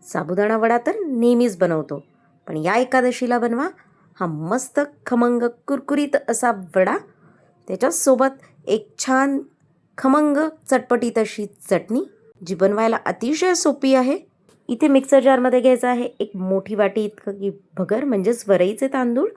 साबुदाणा वडा तर नेहमीच बनवतो, पण या एकादशीला बनवा हा मस्त खमंग कुरकुरीत असा वडा. त्याच्यासोबत एक छान खमंग चटपटीत अशी चटणी, जी बनवायला अतिशय सोपी आहे. इथे मिक्सर जारमध्ये घ्यायचं आहे एक मोठी वाटी इतकं की भगर म्हणजेच वरईचे तांदूळ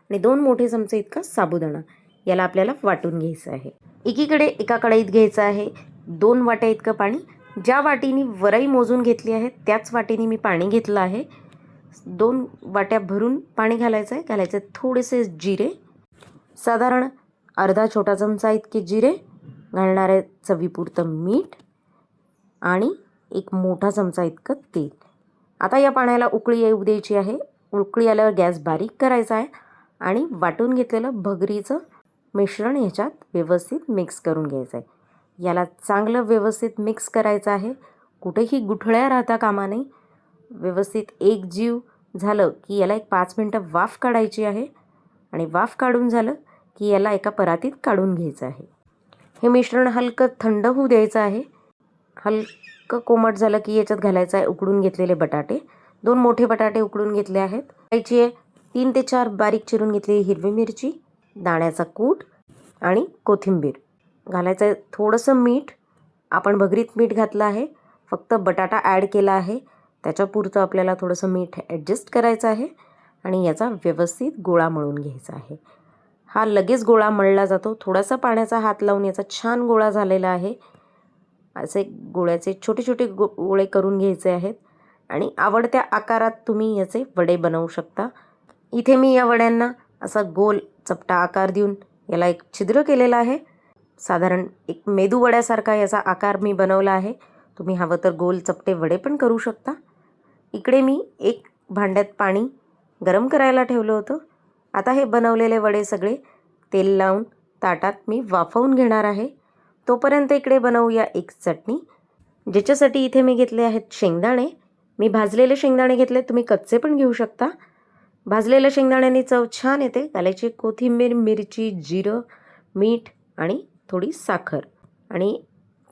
आणि 2 मोठे चमचे इतका साबुदाणा. याला आपल्याला वाटून घ्यायचं आहे. एकीकडे एका कढईत घ्यायचं आहे 2 वाट्या इतकं पाणी. ज्या वाटीनी वरई मोजून घेतली आहे त्याच वाटीनी मी पाणी घेतलं आहे. 2 वाट्या भरून पाणी घालायचं आहे. घालायचे थोडेसे जिरे, साधारण अर्धा छोटा चमचा इतके जिरे घालणार आहे, चवीपुरतं मीठ आणि एक मोठा चमचा इतकं तेल. आता या पाण्याला उकळी येऊ द्यायची आहे. उकळी आल्यावर गॅस बारीक करायचा आहे आणि वाटून घेतलेलं भगरीचं मिश्रण ह्याच्यात व्यवस्थित मिक्स करून घ्यायचं आहे. याला चांगलं व्यवस्थित मिक्स करायचं आहे. कुठेही गुठळ्या राहता कामा नये. व्यवस्थित एकजीव झालं की याला एक 5 मिनटं वाफ काढायची आहे आणि वाफ काढून झालं की याला एका परातीत काढून घ्यायचं आहे. हे मिश्रण हलकं थंड होऊ द्यायचं आहे. हलकं कोमट झालं की याच्यात घालायचं आहे उकडून घेतलेले बटाटे. 2 मोठे बटाटे उकडून घेतले आहेत. घालायची आहे 3 ते 4 बारीक चिरून घेतलेली हिरवी मिरची, दाण्याचा कूट आणि कोथिंबीर. घालायचं आहे थोडंसं मीठ. आपण भगरीत मीठ घातलं आहे, फक्त बटाटा ॲड केला आहे, त्याच्यापुरतं आपल्याला थोडंसं मीठ ॲडजस्ट करायचं आहे आणि याचा व्यवस्थित गोळा मळून घ्यायचा आहे. हा लगेच गोळा मळला जातो. थोडासा पाण्याचा हात लावून याचा छान गोळा झालेला आहे. असे गोळ्याचे छोटे छोटे गोळे करून घ्यायचे आहेत आणि आवडत्या आकारात तुम्ही याचे वडे बनवू शकता. इथे मी या वड्यांना असा गोल चपटा आकार देऊन याला एक छिद्र केलेलं आहे. साधारण एक मेदू वड्यासारखा याचा आकार मी बनवला आहे. तुम्ही हवं तर गोल चपटे वडे पण करू शकता. इकडे मी एक भांड्यात पाणी गरम करायला ठेवलं होतं. आता हे बनवलेले वडे सगळे तेल लावून ताटात मी वाफवून घेणार आहे. तोपर्यंत इकडे बनवूया एक चटणी, ज्याच्यासाठी इथे मी घेतले आहेत शेंगदाणे. मी भाजलेले शेंगदाणे घेतले, तुम्ही कच्चे पण घेऊ शकता. भाजलेल्या शेंगदाण्याने चव छान येते. घालायची कोथिंबीर, मिरची, जिरं, मीठ आणि थोडी साखर आणि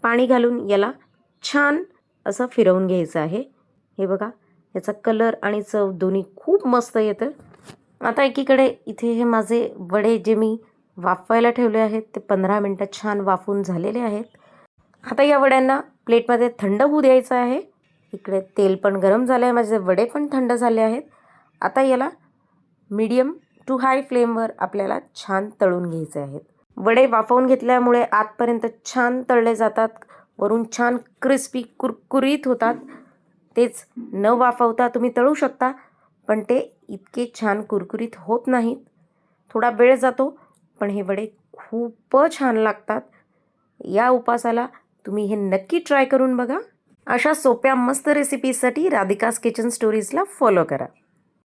पाणी घालून याला छान असं फिरवून घ्यायचं आहे. हे बघा, याचा कलर आणि चव दोन्ही खूप मस्त येतं. आता एकीकडे इथे हे माझे वडे जे मी वाफवायला ठेवले आहेत ते 15 मिनटं छान वाफून झालेले आहेत. आता या वड्यांना प्लेटमध्ये थंड होऊ द्यायचं आहे. इकडे तेल पण गरम झालं आहे, माझे वडे पण थंड झाले आहेत. आता याला मीडियम टू हाय फ्लेमवर आपल्याला छान तळून घ्यायचे आहेत. वडे वाफवून घेतल्यामुळे आतपर्यंत छान तळले जातात, वरून छान क्रिस्पी कुरकुरीत होतात. तेच न वाफवता तुम्ही तळू शकता, पण ते इतके छान कुरकुरीत होत नाहीत. थोडा वेळ जातो, पण हे वडे खूप छान लागतात. या उपासाला तुम्ही हे नक्की ट्राय करून बघा. अशा सोप्या मस्त रेसिपीजसाठी राधिकास किचन स्टोरीजला फॉलो करा.